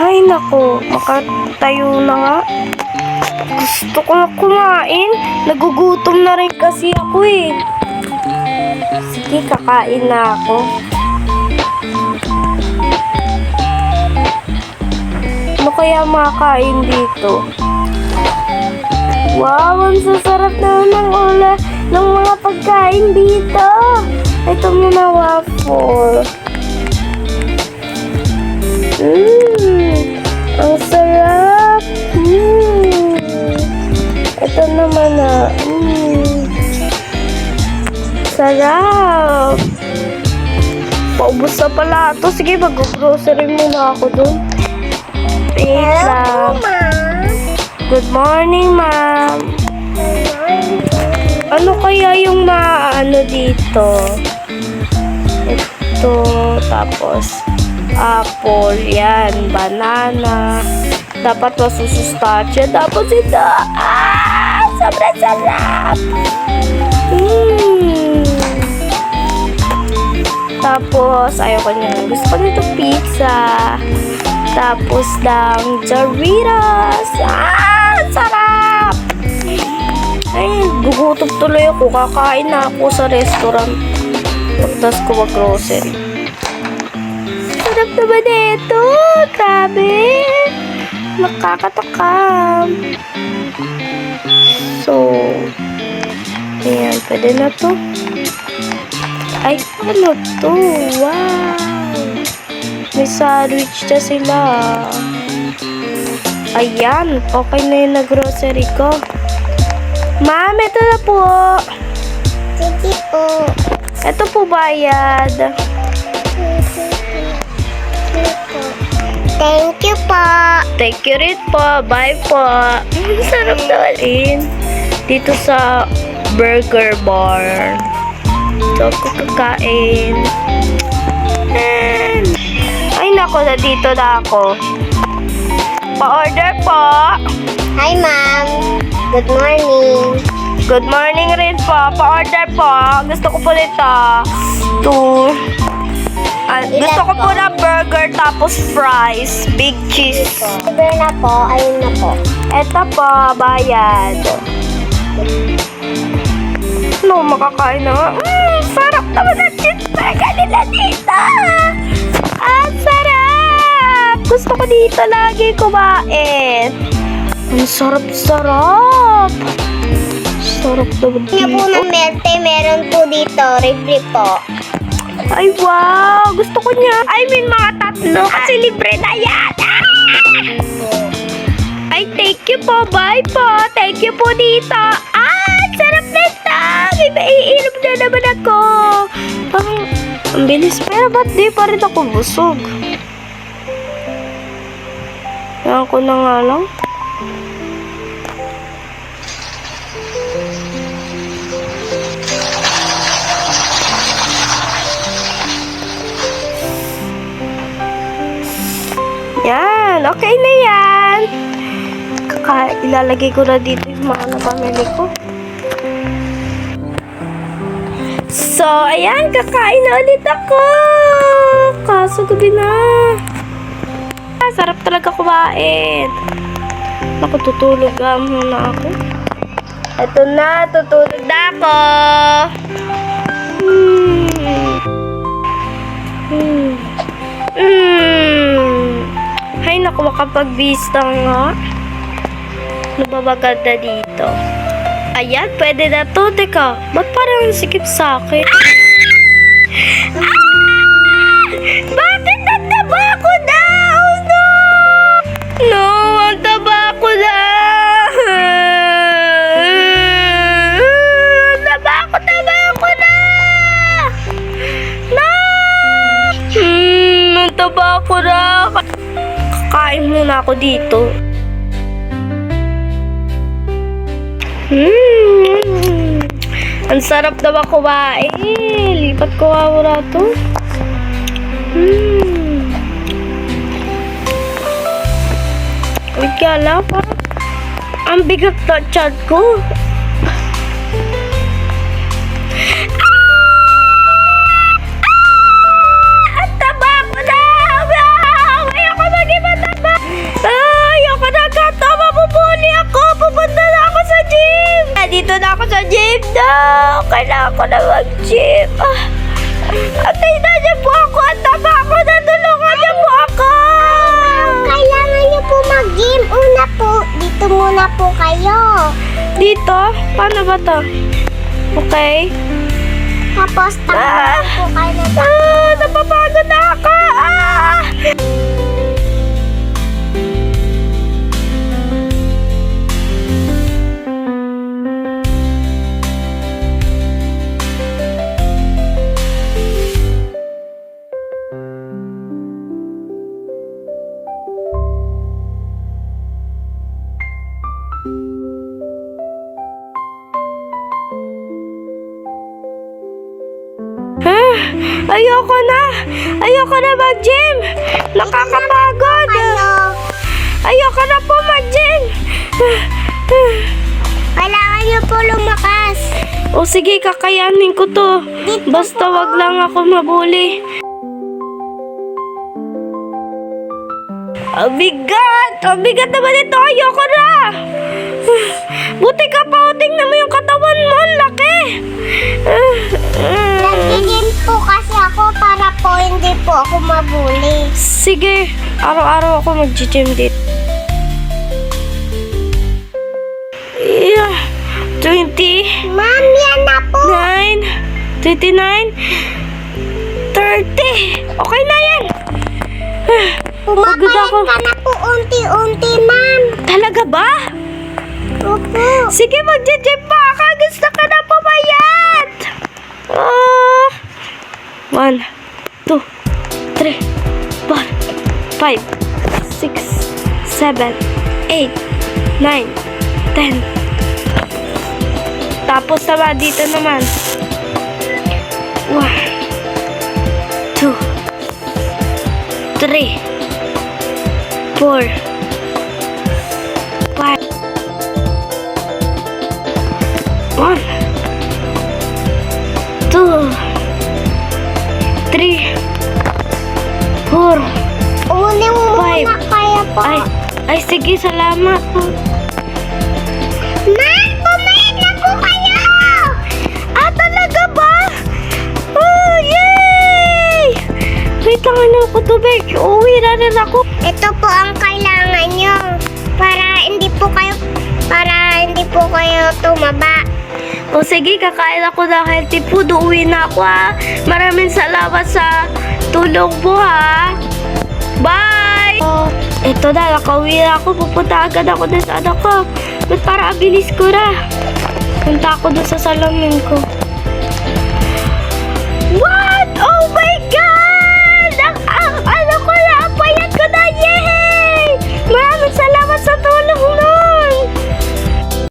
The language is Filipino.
Ay, nako. Makatayo na nga. Gusto ko na kumain. Nagugutom na rin kasi ako eh. Sige, kakain na ako. Ano kaya makakain dito? Wow, ang sasarap naman ng ng mga pagkain dito. Ito muna waffle. Ang sarap. Ito naman sarap. Paubos na pala ito. Sige, mag-grocery muna ako dun. Wait lang. Good morning, ma'am. Ano kaya yung naano dito? Ito, tapos apple, yan, banana. Dapat masusustansya. Tapos ito, sobrang sarap. Tapos, ayoko niya. Gusto ko nito pizza. Tapos ng Doritos. Sarap! Ay, gugutom tuloy ako. Kakain na ako sa restaurant. Pagtas ko mag-grocery. Sarap naman ito. Grabe. Nakakatakam. So, ayan. Pwede na to. Ay, ano to? Wow! May sandwich na sila. Ayan, okay na yung nag-grocery ko. Ma'am, ito na po. Sige po. Ito po bayad. Thank you po. Thank you rin po. Bye po. Sarap na rin. Dito sa burger bar. So, kakain. Ay, nako, na dito na ako. Pa-order po. Hi, ma'am. Good morning. Good morning rin po. Pa-order po. Gusto ko po nito. Gusto ko po na burger tapos fries. Big cheese. Order na po. Ayun na po. Eto po, bayad. No, makakain na nga. Sarap naman ang cheeseburger nila dito. Ang sarap. Gusto ko dito lagi kumain. Ang sarap-sarap. Sarap naman Kanya po dito. ng Merte, meron po dito. Refri po. Ay, wow! Gusto ko niya. I mean, mga tatlo. Kasi libre na yan. Ay, thank you po. Bye po. Thank you po dito. Sarap na ito. May maiinom na naman ako. Parang, ang bilis. Pero ba't di pa rin ako busog? Yan ko na nga lang. Yan, okay na yan. Ilalagay ko na dito yung mga napamili ko. So, ayan, kakain na ulit ako. Kaso gabi na. Sarap talaga kumain. Naku, tutulog muna ako. Eto na, tutulog na ako. Ay, naku, makapagbista nga. Ano ba maganda dito? Ayan, pwede na to. Teka, ba't parang sikip sa akin? Bakit ang taba ko na? Oh, no! No, ang taba ko na! Taba ko na! No! Ang taba ko na! Kakain muna ako dito. Ang sarap naman kumain. Lipat ko wala to. Wait ka lang. Ang bigat na tiyan ko. Ang taba ko na! Ayoko maging mataba! po kayo. Dito? Paano ba to? Okay. Tapos takbo po kayo na Napapagod na ako! Ayoko na! Ayoko na mag-gym! Nakakapagod! Ayoko na po mag-gym! Kailangan niyo po lumakas. O sige, kakayanin ko to. Basta wag lang ako mabuli. Ang bigat! Ang bigat naman ito! Ayoko na! Buti ka pa! Tingnan mo yung katawan mo! Ang laki! Nagiging po kasi ako para po hindi po ako mabuli. Sige, araw-araw ako mag-gym dito. 20, Ma'am, yan na po. 9, 29, 30. Okay na yan. Pagod Pumapayat ako. ka na po unti-unti, ma'am. Talaga ba? Opo. Sige, mag-gym pa ka. Gusto ka na pumayat. 1, 2, 3, 4, 5, 6, 7, 8, 9, 10. Tapos naman dito naman. 1, 2, 3, 4, 5. 1, 2, 3, 4. Uling muna kaya po. Ay, sige, salamat po. Ma'am, pumayat na po kayo. Talaga ba? Oh, yay! Wait lang, ano ko tubig. Uuwi na rin ako. Ito po ang kailangan nyo para hindi po kayo tumaba. O sige, kakain ako ng healthy food. Uuwi na ako ha. Maraming salamat sa tulong mo ha. Bye! Ito na, nakauwi na ako. Pupunta agad ako na sa anak ko. Ba't para abilis ko na? Punta ako doon sa salamin ko.